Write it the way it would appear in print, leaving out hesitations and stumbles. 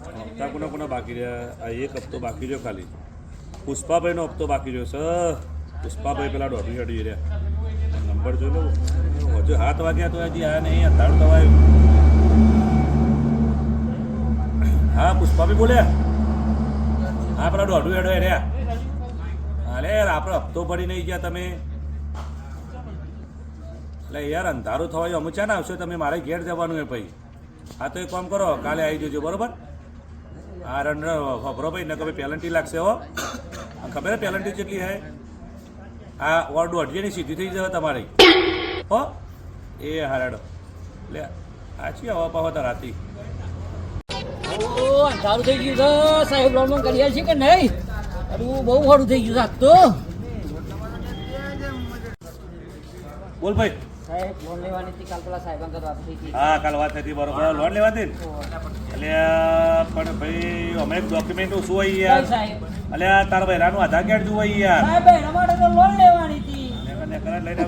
હપ્તા કોના બાકી રહ્યા? આ એક હપ્તો બાકી રહ્યો ખાલી. પુષ્પાભાઈનો હપ્તો બાકી રહ્યો સર. પુષ્પાભાઈ પેલા દોઢી અડી રહ્યા. નંબર જોઈ લો. હજુ 7 વાગ્યા તો હજી આયા નહીં. અંધારું તો આવ્યું. હા પુષ્પાભાઈ બોલ્યા. હા પેલા દોઢું હેડો રહ્યા. અરે યાર આપણો હપ્તો ભરી નહીં ગયા તમે. એટલે યાર અંધારું થવા અમે ચા ના આવશો તમે? મારે ઘેર જવાનું હે ભાઈ. હા તો એક કામ કરો, કાલે આવી જજો બરોબર. હા રન ખબરો ભાઈ ને કે પેલન્ટી લાગશે હો. ખબર હે પેલન્ટી કેટલી હે? આ ઓર દોઢીની સીધી થઈ જશે તમારી હો. એ હારાડો લે આછી હવા પાવા તો રાતી. અંધારું થઈ ગયું છે સાહેબ. લોન કરી છે કે નહીં? અરે બહુ મોડું થઈ ગયું છે તો. બોલ ભાઈ. સાહેબ લોન લેવાની હતી કાલ પેલા સાહેબ અંગત વાત થઈ હતી. હા કાલ વાત હતી બરોબર. લોન લેવાતી ને એટલે પણ ભાઈ અમે ડોક્યુમેન્ટ શું હોય યાર? એટલે તારા ભાઈ રાનું આધાર કાર્ડ જોવાય યાર. સાહેબ એના માટે તો લોન લેવાની હતી. લઈને